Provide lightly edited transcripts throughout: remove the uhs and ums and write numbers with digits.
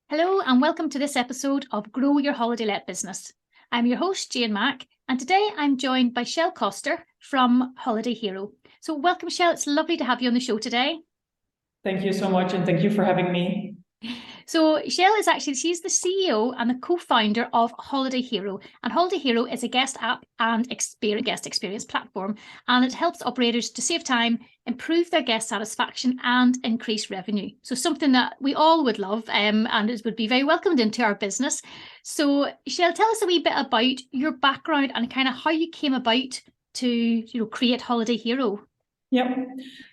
Hello and welcome to this episode of Grow Your Holiday Let Business. I'm your host, Jane Mack, and today I'm joined by Sjeel Koster from Holiday Hero. So welcome, Sjeel. It's lovely to have you on the show today. Thank you so much, and thank you for having me. So Sjeel she's the CEO and the co-founder of Holiday Hero. And Holiday Hero is a guest app and guest experience platform, and it helps operators to save time, improve their guest satisfaction and increase revenue. So something that we all would love and it would be very welcomed into our business. So Sjeel, tell us a wee bit about your background and kind of how you came about to create Holiday Hero. Yep.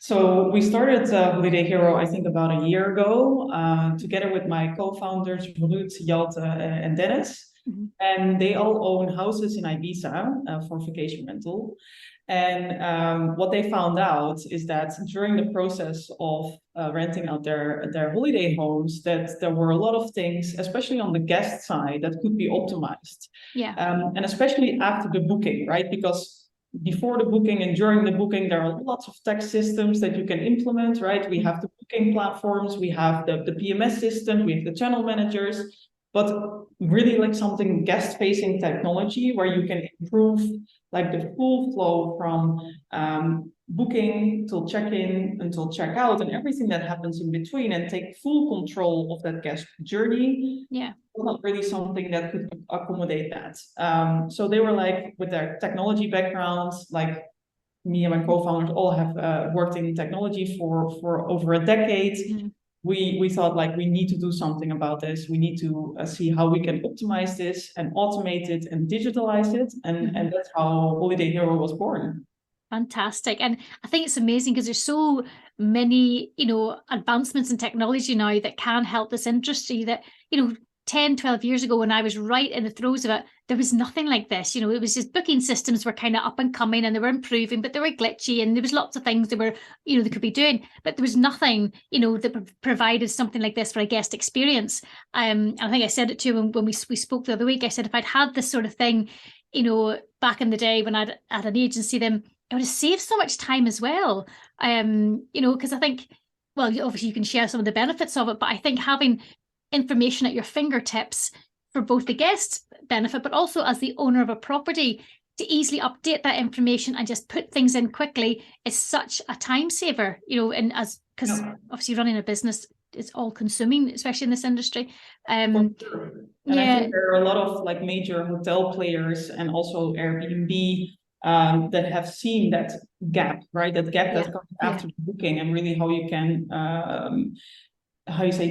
So we started Holiday Hero, I think, about a year ago, together with my co-founders, Ruud, Jelte, and Dennis. Mm-hmm. And they all own houses in Ibiza for vacation rental. And what they found out is that during the process of renting out their holiday homes, that there were a lot of things, especially on the guest side, that could be optimized. Yeah. And especially after the booking, right? Because before the booking and during the booking, there are lots of tech systems that you can implement, right? We have the booking platforms, we have the PMS systems, we have the channel managers, but really like something guest-facing technology where you can improve like the full flow from booking till check-in until check-out and everything that happens in between and take full control of that guest journey. Yeah. Not really something that could accommodate that. So they were like, with their technology backgrounds, like me and my co-founders all have worked in technology for over a decade. Mm-hmm. We thought like we need to do something about this. We need to see how we can optimize this and automate it and digitalize it. And that's how Holiday Hero was born. Fantastic. And I think it's amazing because there's so many, advancements in technology now that can help this industry that, 10, 12 years ago when I was right in the throes of it, there was nothing like this. It was just booking systems were kind of up and coming and they were improving, but they were glitchy and there was lots of things they were, they could be doing, but there was nothing, that provided something like this for a guest experience. I think I said it to you when we spoke the other week. I said, if I'd had this sort of thing, back in the day when I'd had an agency, then it would have saved so much time as well. Because I think, well, obviously you can share some of the benefits of it, but I think having information at your fingertips for both the guest's benefit, but also as the owner of a property to easily update that information and just put things in quickly is such a time saver, because obviously running a business is all consuming, especially in this industry. And I think there are a lot of like major hotel players and also Airbnb that have seen that gap, right? That gap that comes after the booking and really how you can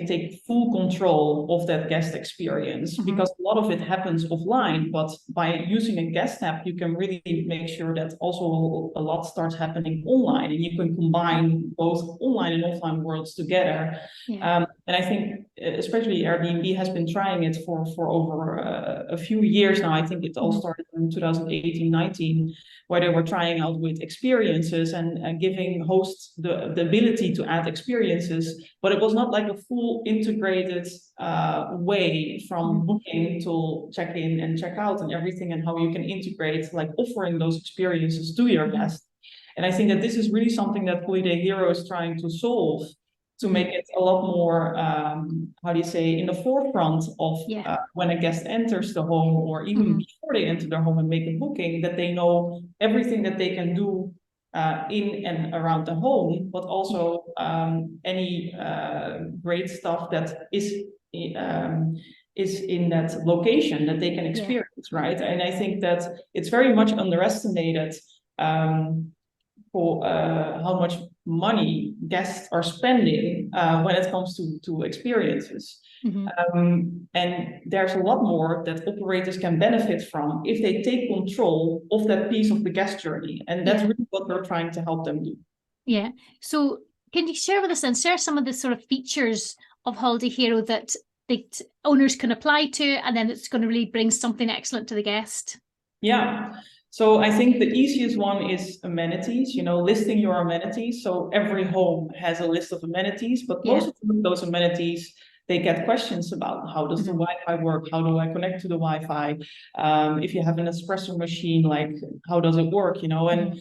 take full control of that guest experience, because a lot of it happens offline, but by using a guest app, you can really make sure that also a lot starts happening online and you can combine both online and offline worlds together. And I think especially Airbnb has been trying it for over a few years now. I think it all started in 2018-19, where they were trying out with experiences and giving hosts the ability to add experiences, but it was not like a full integrated way from booking to check-in and check-out and everything, and how you can integrate like offering those experiences to your guests. And I think that this is really something that Holiday Hero is trying to solve, to make it a lot more, in the forefront of when a guest enters the home, or even before they enter their home and make a booking, that they know everything that they can do in and around the home, but also any great stuff that is in that location that they can experience, right? And I think that it's very much underestimated for how much money guests are spending when it comes to experiences. And there's a lot more that operators can benefit from if they take control of that piece of the guest journey. And that's really what we're trying to help them do. Yeah. So can you share with us and share some of the sort of features of Holiday Hero that the owners can apply to, and then it's going to really bring something excellent to the guest? Yeah. So I think the easiest one is amenities, listing your amenities. So every home has a list of amenities, but most of those amenities, they get questions about: how does the Wi-Fi work? How do I connect to the Wi-Fi? If you have an espresso machine, like how does it work? And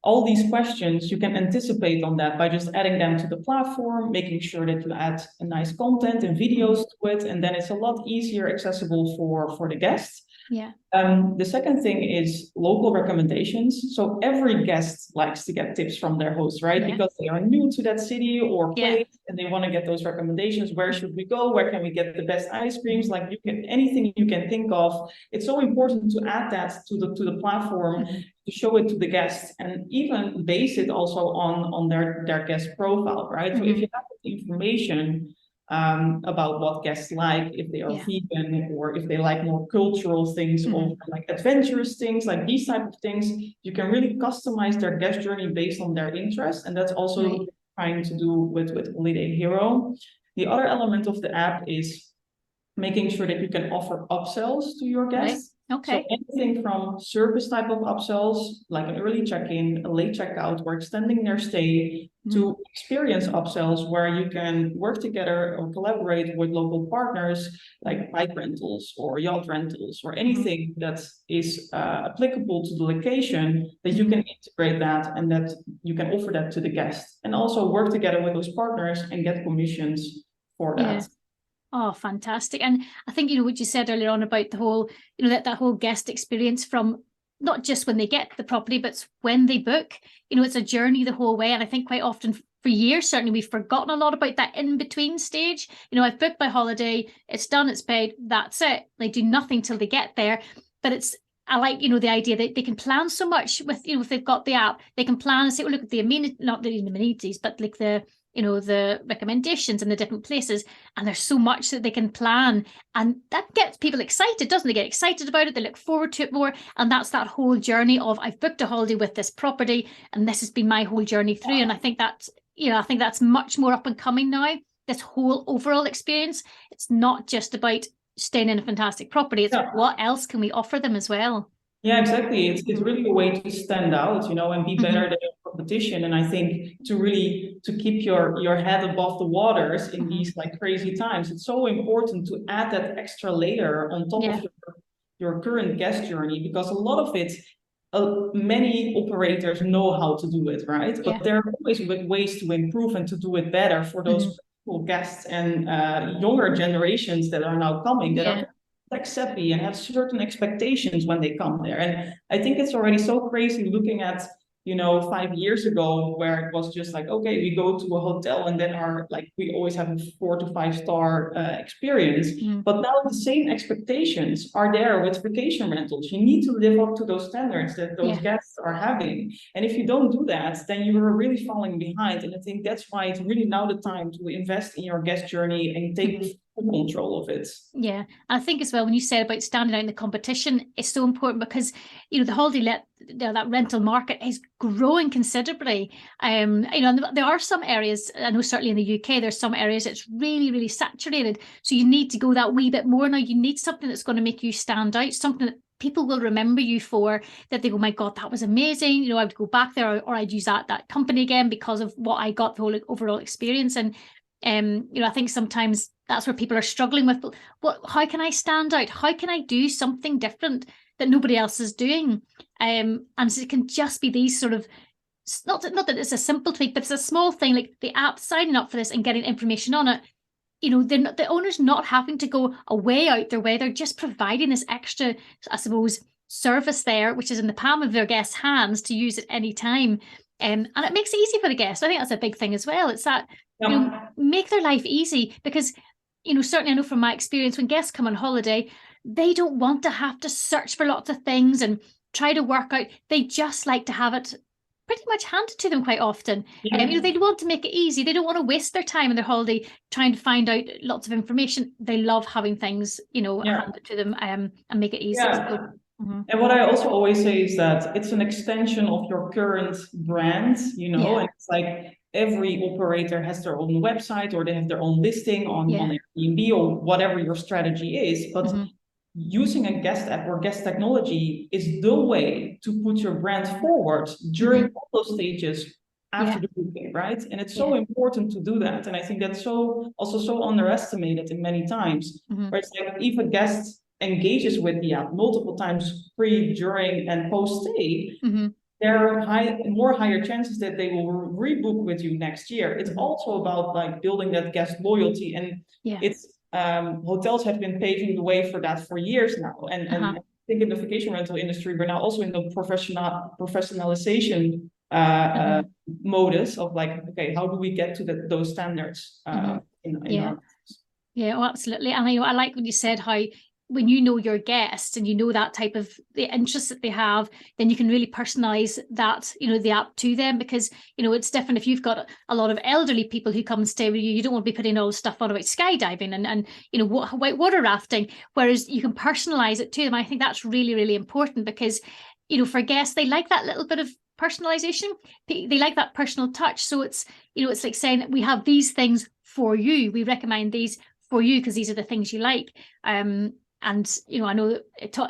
all these questions, you can anticipate on that by just adding them to the platform, making sure that you add a nice content and videos to it, and then it's a lot easier accessible for the guests. Yeah. The second thing is local recommendations. So every guest likes to get tips from their host, right? Yeah. Because they are new to that city or place, and they want to get those recommendations. Where should we go? Where can we get the best ice creams? Like anything you can think of. It's so important to add that to the platform, to show it to the guests, and even base it also on their guest profile, right? So if you have information about what guests like, if they are vegan or if they like more cultural things or like adventurous things, like these type of things, you can really customize their guest journey based on their interest. And that's also trying to do with Holiday Hero. The other element of the app is making sure that you can offer upsells to your guests. Okay. So anything from service type of upsells, like an early check-in, a late checkout, or extending their stay, to experience upsells where you can work together or collaborate with local partners like bike rentals or yacht rentals or anything that is applicable to the location, that you can integrate that and that you can offer that to the guests, and also work together with those partners and get commissions for that. Oh, fantastic. And I think, what you said earlier on about the whole, that whole guest experience, from not just when they get the property, but when they book, it's a journey the whole way. And I think quite often for years, certainly we've forgotten a lot about that in-between stage. I've booked my holiday, it's done, it's paid, that's it. They do nothing till they get there. But I like, the idea that they can plan so much with, if they've got the app, they can plan and say, look at the not the amenities, but like the recommendations in the different places, and there's so much that they can plan, and that gets people excited, doesn't it? They get excited about it, they look forward to it more, and that's that whole journey of, I've booked a holiday with this property, and this has been my whole journey through. And I think that's much more up and coming now, this whole overall experience. It's not just about staying in a fantastic property, it's what else can we offer them as well. Yeah, exactly. It's really a way to stand out, and be better than your competition. And I think to keep your head above the waters in these like crazy times, it's so important to add that extra layer on top of your current guest journey, because a lot of it, many operators know how to do it, right? But there are always ways to improve and to do it better for those guests and younger generations that are now coming, that are tech savvy and have certain expectations when they come there. And I think it's already so crazy looking at 5 years ago, where it was just like, okay, we go to a hotel and then we always have a 4 to 5 star experience. But now the same expectations are there with vacation rentals. You need to live up to those standards that those guests are having. And if you don't do that, then you are really falling behind. And I think that's why it's really now the time to invest in your guest journey and take control of it. Yeah, I think as well, when you said about standing out in the competition, it's so important, because the holiday that rental market is growing considerably. There are some areas, I know certainly in the UK, there's some areas it's really, really saturated. So you need to go that wee bit more now. You need something that's going to make you stand out, something that people will remember you for, that they go, my God, that was amazing. I'd go back there, or I'd use that company again because of what I got, the whole overall experience. And I think sometimes that's where people are struggling with, how can I stand out? How can I do something different that nobody else is doing? And so it can just be these sort of, not that it's a simple tweak, but it's a small thing, like the app, signing up for this and getting information on it. They're not, the owner's not having to go away out their way. They're just providing this extra, I suppose, service there, which is in the palm of their guests' hands to use at any time. And it makes it easy for the guests. I think that's a big thing as well. It's that, make their life easy, because, certainly I know from my experience, when guests come on holiday, they don't want to have to search for lots of things and try to work out. They just like to have it pretty much handed to them quite often. They want to make it easy. They don't want to waste their time on their holiday trying to find out lots of information. They love having things, handed to them and make it easy. So, and what I also always say is that it's an extension of your current brand, and it's like every operator has their own website, or they have their own listing on Airbnb, or whatever your strategy is. But using a guest app or guest technology is the way to put your brand forward during all those stages after the booking, right? And it's so important to do that. And I think that's also so underestimated in many times, where it's like, if a guest engages with the app multiple times pre, during, and post stay, there are more higher chances that they will rebook with you next year. It's also about like building that guest loyalty, and it's hotels have been paving the way for that for years now. And I think in the vacation rental industry, we're now also in the professionalization modus of like, okay, how do we get to those standards in our business? Yeah, oh, absolutely. And I like when you said how when you know your guests and you know that type of the interests that they have, then you can really personalize that, the app to them, because, it's different if you've got a lot of elderly people who come and stay with you. You don't want to be putting all the stuff on about skydiving and whitewater rafting, whereas you can personalize it to them. I think that's really, really important because, for guests, they like that little bit of personalization. They like that personal touch. So it's, it's like saying we have these things for you. We recommend these for you because these are the things you like. And, I know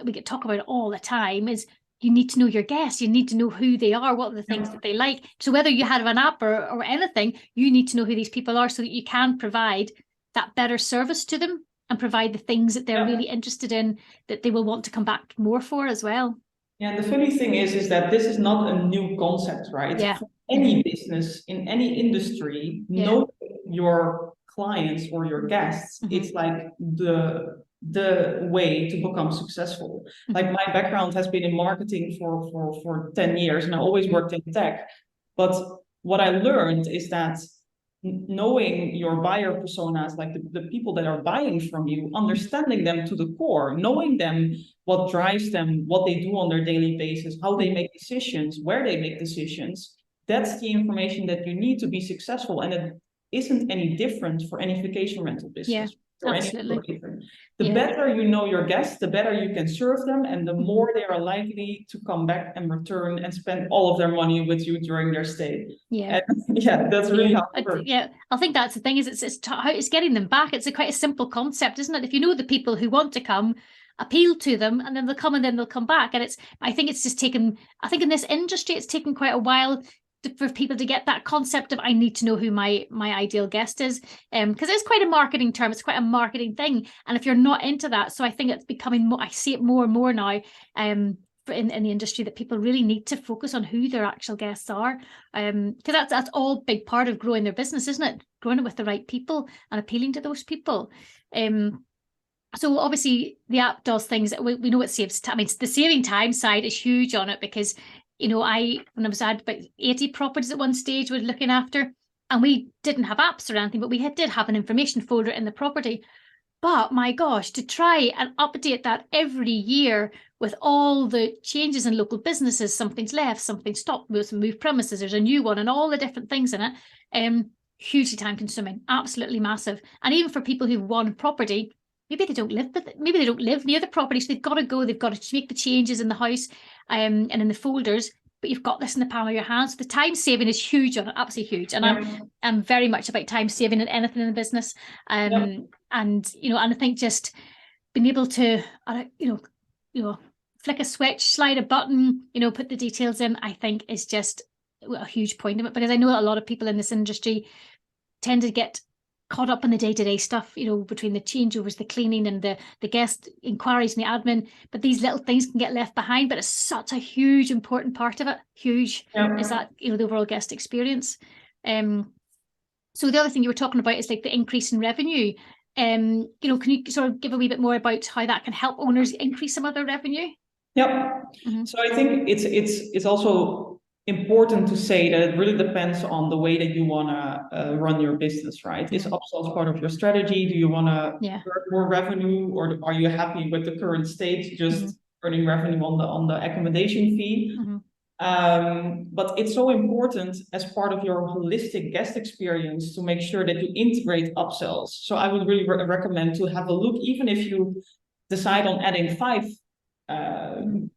we get talk about it all the time is you need to know your guests. You need to know who they are, what are the things that they like. So whether you have an app or anything, you need to know who these people are so that you can provide that better service to them and provide the things that they're really interested in, that they will want to come back more for as well. Yeah, and the funny thing is that this is not a new concept, right? Yeah. For any business, in any industry, know your clients or your guests. It's like the way to become successful. Like my background has been in marketing for 10 years and I always worked in tech. But what I learned is that knowing your buyer personas, like the people that are buying from you, understanding them to the core, knowing them, what drives them, what they do on their daily basis, how they make decisions, where they make decisions, that's the information that you need to be successful. And it isn't any different for any vacation rental business. Yeah, absolutely. The better you know your guests, the better you can serve them, and the more they are likely to come back and return and spend all of their money with you during their stay. Yeah, and, that's really how it works. Yeah, I think that's the thing is it's getting them back. It's quite a simple concept, isn't it? If you know the people who want to come, appeal to them, and then they'll come and then they'll come back. And I think it's just taken. I think in this industry, it's taken quite a while for people to get that concept of I need to know who my ideal guest is, because it's quite a marketing term. It's quite a marketing thing, and if you're not into that, so I think it's becoming more. I see it more and more now, in the industry, that people really need to focus on who their actual guests are, because that's all big part of growing their business, isn't it? Growing it with the right people and appealing to those people. So obviously the app does things that we know it saves time. I mean, the saving time side is huge on it because, when I was at about 80 properties at one stage we're looking after, and we didn't have apps or anything, but we did have an information folder in the property. But my gosh, to try and update that every year with all the changes in local businesses, something's left, something's stopped, move premises, there's a new one, and all the different things in it, hugely time consuming, absolutely massive. And even for people who've won property, maybe they don't live near the property, so they've got to make the changes in the house, and in the folders, but you've got this in the palm of your hands. So the time saving is huge on it, absolutely huge. And I'm very much about time saving in anything in the business. And I think just being able to, flick a switch, slide a button, put the details in, I think is just a huge point of it, because I know a lot of people in this industry tend to get caught up in the day-to-day stuff, between the changeovers, the cleaning and the guest inquiries and the admin, but these little things can get left behind. But it's such a huge, important part of it. Is that, the overall guest experience. So the other thing you were talking about is like the increase in revenue. Can you sort of give a wee bit more about how that can help owners increase some of their revenue? Yep. So I think it's also important to say that it really depends on the way that you want to run your business, right? Is upsells part of your strategy? Do you want to earn more revenue, or are you happy with the current state, just earning revenue on the accommodation fee? But it's so important as part of your holistic guest experience to make sure that you integrate upsells. So I would really recommend to have a look, even if you decide on adding 5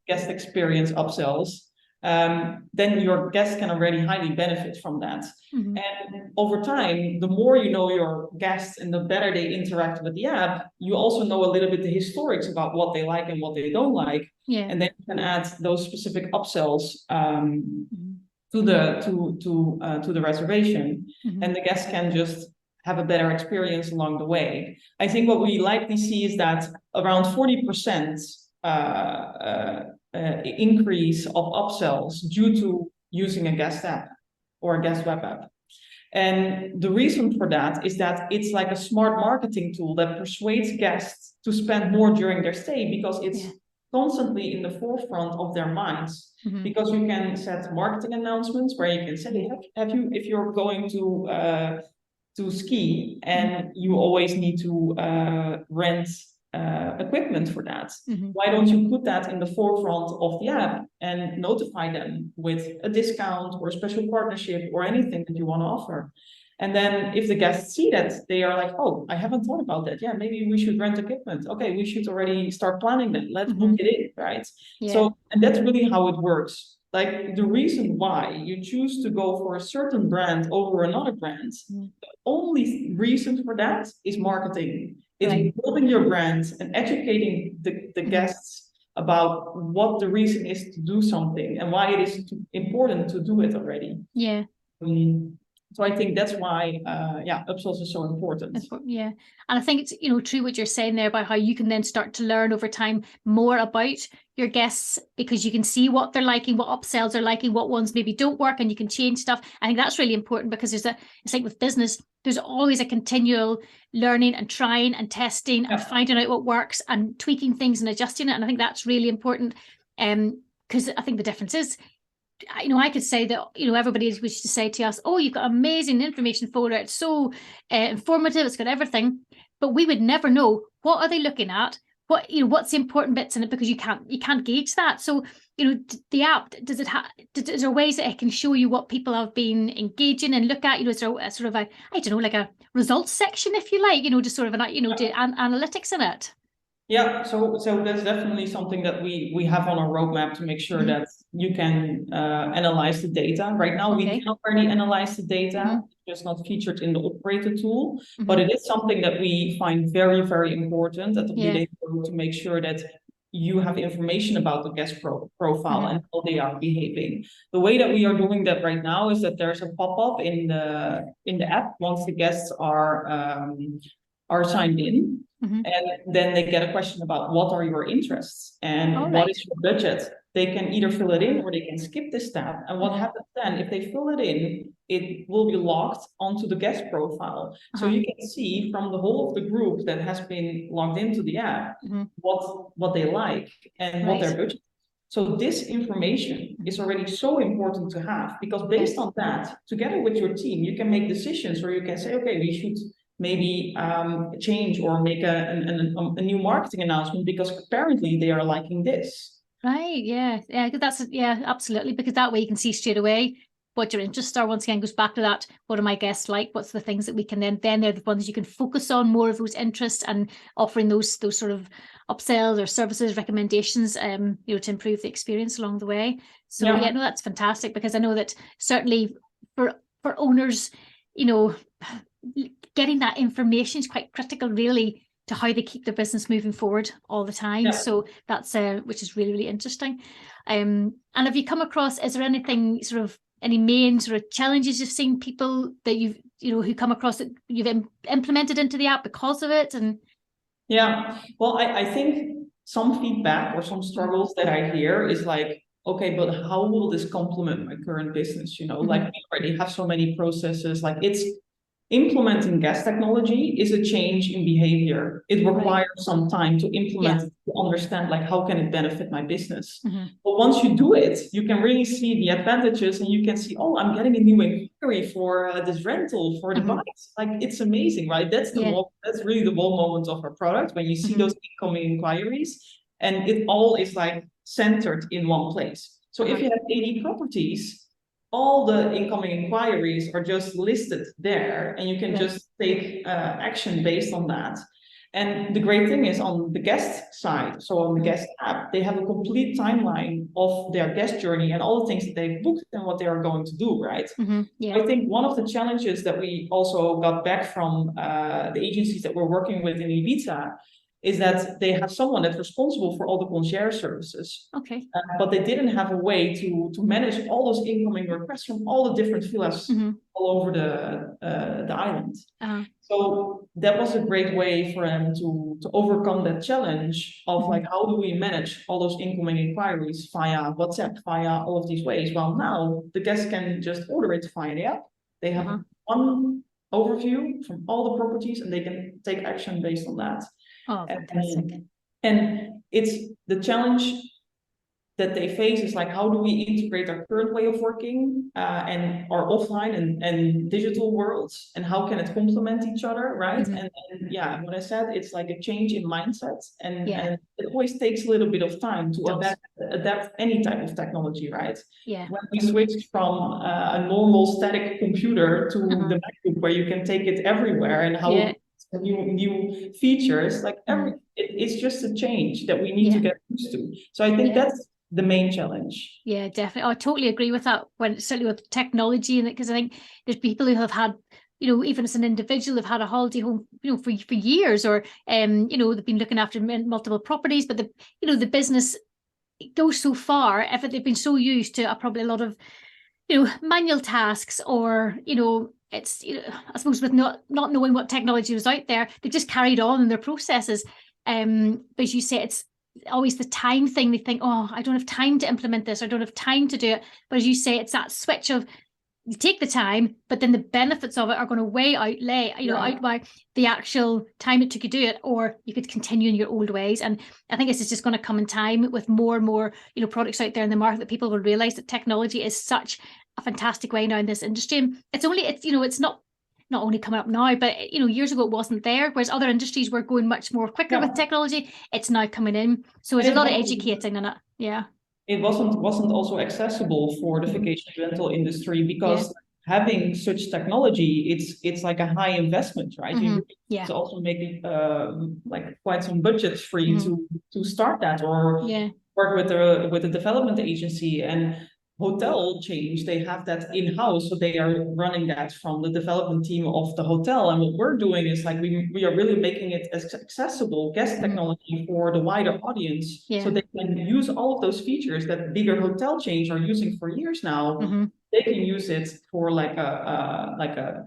guest experience upsells, then your guests can already highly benefit from that. And over time, the more you know your guests and the better they interact with the app, you also know a little bit the historics about what they like and what they don't like. And then you can add those specific upsells to the reservation, and the guests can just have a better experience along the way. I think what we likely see is that around 40% increase of upsells due to using a guest app or a guest web app. And the reason for that is that it's like a smart marketing tool that persuades guests to spend more during their stay, because it's constantly in the forefront of their minds. Because you can set marketing announcements where you can say, have you, if you're going to ski and you always need to rent equipment for that, why don't you put that in the forefront of the app and notify them with a discount or a special partnership or anything that you want to offer? And then if the guests see that, they are like, oh, I haven't thought about that. Yeah, maybe we should rent equipment. Okay, we should already start planning that. Let's book it in, right? So, and that's really how it works. Like, the reason why you choose to go for a certain brand over another brand, the only reason for that is marketing. It's building your brand and educating the guests about what the reason is to do something and why it is important to do it already. Yeah. So I think that's why, Upsells is so important. Yeah. And I think it's, true what you're saying there about how you can then start to learn over time more about your guests, because you can see what they're liking, what upsells are liking, what ones maybe don't work, and you can change stuff. I think that's really important, because it's like with business, there's always a continual learning and trying and testing and finding out what works and tweaking things and adjusting it. And I think that's really important, because I think the difference is, I could say that, everybody used to say to us, oh, you've got amazing information folder. It's so informative. It's got everything. But we would never know, what are they looking at? What's the important bits in it? Because you can't gauge that. So, the app, is there ways that it can show you what people have been engaging and look at? Is there a sort of a, I don't know, like a results section, if you like, just sort of an, analytics in it? Yeah, so that's definitely something that we have on our roadmap to make sure that you can analyze the data. Right now, we can already analyze the data. It's just not featured in the operator tool, but it is something that we find very, very important at the Holiday Pro, to make sure that you have information about the guest profile and how they are behaving. The way that we are doing that right now is that there's a pop-up in the app once the guests are signed in. And then they get a question about what are your interests and what is your budget. They can either fill it in or they can skip this step. And what happens then, if they fill it in, it will be logged onto the guest profile. So you can see from the whole of the group that has been logged into the app, what they like and what their budget is. So this information is already so important to have, because based on that, together with your team, you can make decisions where you can say, okay, we should maybe change or make a new marketing announcement, because apparently they are liking this. Right, yeah, absolutely, because that way you can see straight away what your interests are. Once again, goes back to that, what do my guests like? What's the things that we can then they're the ones you can focus on, more of those interests, and offering those sort of upsells or services, recommendations, to improve the experience along the way. So no, that's fantastic, because I know that certainly for owners, getting that information is quite critical, really, to how they keep their business moving forward all the time. So that's which is really, really interesting. And have you come across, is there anything any main sort of challenges you've seen people that who come across that you've implemented into the app because of it? And well, I think some feedback or some struggles that I hear is like, okay, but how will this complement my current business? Like, we already have so many processes. Like, implementing guest technology is a change in behavior. It requires some time to implement, to understand, like, how can it benefit my business? But once you do it, you can really see the advantages, and you can see, oh, I'm getting a new inquiry for this rental for the bikes. Like, it's amazing, right? That's that's really the whole moment of our product, when you see those incoming inquiries, and it all is like centered in one place. So if you have 80 properties, all the incoming inquiries are just listed there, and you can just take action based on that. And the great thing is, on the guest side, so on the guest app, they have a complete timeline of their guest journey and all the things that they've booked and what they are going to do, right? I think one of the challenges that we also got back from the agencies that we're working with in Ibiza is that they have someone that's responsible for all the concierge services. Okay. But they didn't have a way to manage all those incoming requests from all the different villas all over the island. So that was a great way for them to overcome that challenge of like, how do we manage all those incoming inquiries via WhatsApp, via all of these ways? Well, now the guests can just order it via the app. They have one overview from all the properties, and they can take action based on that. Oh, fantastic. And it's the challenge that they face is like, how do we integrate our current way of working and our offline and digital worlds, and how can it complement each other, right? And yeah, when I said it's like a change in mindset, and it always takes a little bit of time to adapt any type of technology, right? Yeah. When we switched from a normal static computer to the MacBook, where you can take it everywhere, and how new features, like it's just a change that we need to get used to. So I think that's the main challenge. Yeah, definitely. I totally agree with that, when certainly with technology, and because I think there's people who have had, even as an individual, have had a holiday home, for years, or they've been looking after multiple properties, but the business goes so far if they've been so used to probably a lot of manual tasks, or it's I suppose with not knowing what technology was out there, they just carried on in their processes. But as you say, it's always the time thing. They think, oh, I don't have time to implement this, I don't have time to do it. But as you say, it's that switch of, you take the time, but then the benefits of it are going to outweigh the actual time it took you to do it, or you could continue in your old ways. And I think this is just going to come in time with more and more products out there in the market, that people will realize that technology is such a fantastic way now in this industry. And it's not only coming up now, but years ago it wasn't there, whereas other industries were going much more quicker with technology. It's now coming in, so there's a lot of educating in it. It wasn't also accessible for the vacation rental industry, because having such technology, it's like a high investment, right? You really to also make it like quite some budgets for you to start that, or work with the development agency. And hotel change, they have that in-house, so they are running that from the development team of the hotel. And what we're doing is like, we are really making it as accessible guest technology for the wider audience, so they can use all of those features that bigger hotel chains are using for years now. They can use it for like a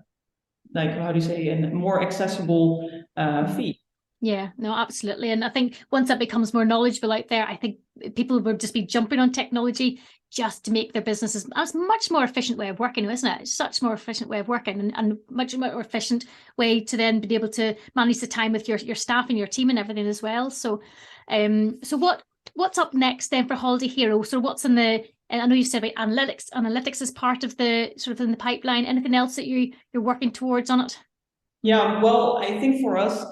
how do you say, a more accessible fee. Yeah, no, absolutely. And I think once that becomes more knowledgeable out there, I think people will just be jumping on technology just to make their businesses a much more efficient way of working, isn't it? It's such a more efficient way of working, and much more efficient way to then be able to manage the time with your staff and your team and everything as well. So, what's up next then for Holiday Hero? So what's in the, and I know you said about analytics is part of the sort of in the pipeline. Anything else that you're working towards on it? Yeah, well, I think for us,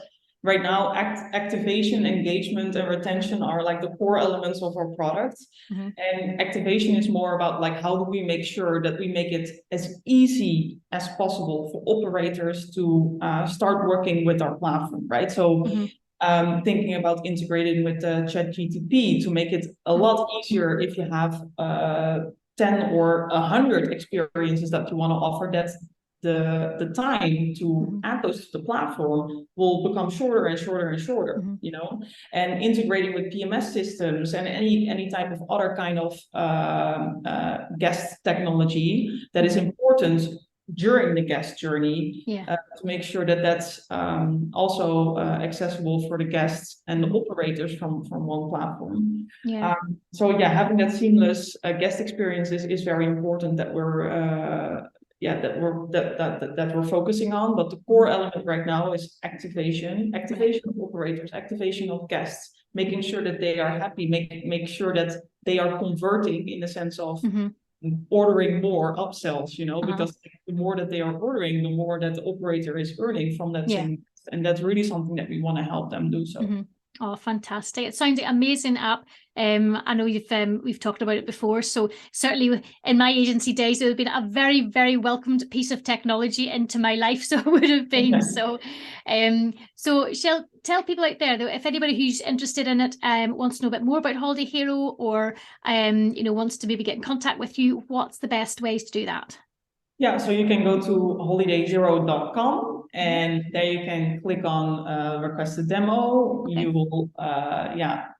right now, activation, engagement, and retention are like the core elements of our product. And activation is more about like, how do we make sure that we make it as easy as possible for operators to start working with our platform, right? So thinking about integrating with ChatGPT to make it a lot easier if you have 10 or 100 experiences that you want to offer, that the time to add those to the platform will become shorter and shorter and shorter, and integrating with PMS systems and any type of other kind of guest technology that is important during the guest journey, to make sure that that's also accessible for the guests and the operators from one platform. So having that seamless guest experience is very important, that we're that we're focusing on. But the core element right now is activation of operators, activation of guests, making sure that they are happy, make sure that they are converting in the sense of ordering more upsells, because the more that they are ordering, the more that the operator is earning from that same, and that's really something that we want to help them do so. Oh, fantastic. It sounds like an amazing app. I know we've talked about it before. So certainly in my agency days, it would have been a very, very welcomed piece of technology into my life. So it would have been. So Sjeel, tell people out there, though, if anybody who's interested in it wants to know a bit more about Holiday Hero, or wants to maybe get in contact with you, what's the best ways to do that? Yeah, so you can go to holidayhero.com, and there you can click on request a demo. Okay. You will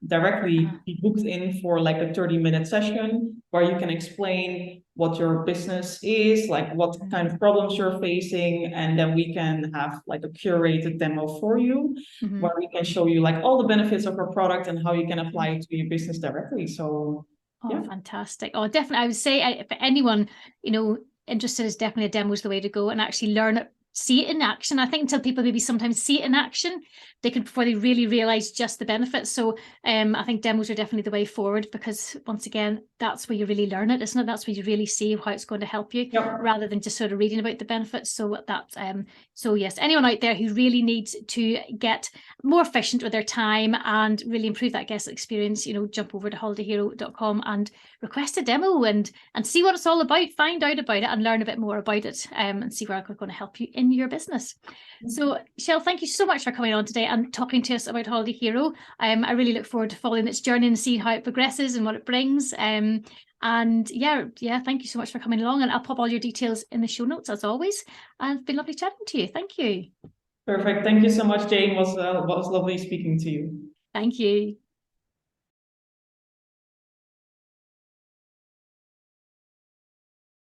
directly be booked in for like a 30-minute session where you can explain what your business is, like what kind of problems you're facing, and then we can have like a curated demo for you where we can show you like all the benefits of our product and how you can apply it to your business directly. So fantastic. Oh, definitely. I would say for anyone, interested, is definitely a demo is the way to go and actually learn it, see it in action. I think until people maybe sometimes see it in action, they can, before they really realize just the benefits. So I think demos are definitely the way forward, because once again, that's where you really learn it, isn't it? That's where you really see how it's going to help you, rather than just sort of reading about the benefits. So so yes, anyone out there who really needs to get more efficient with their time and really improve that guest experience, jump over to holidayhero.com and request a demo and see what it's all about, find out about it and learn a bit more about it, and see where I'm going to help you in your business. So Sjeel, thank you so much for coming on today and talking to us about Holiday Hero. I really look forward to following its journey and seeing how it progresses and what it brings. And thank you so much for coming along, and I'll pop all your details in the show notes as always. And it's been lovely chatting to you. Thank you. Perfect. Thank you so much, Jane. It was lovely speaking to you. Thank you.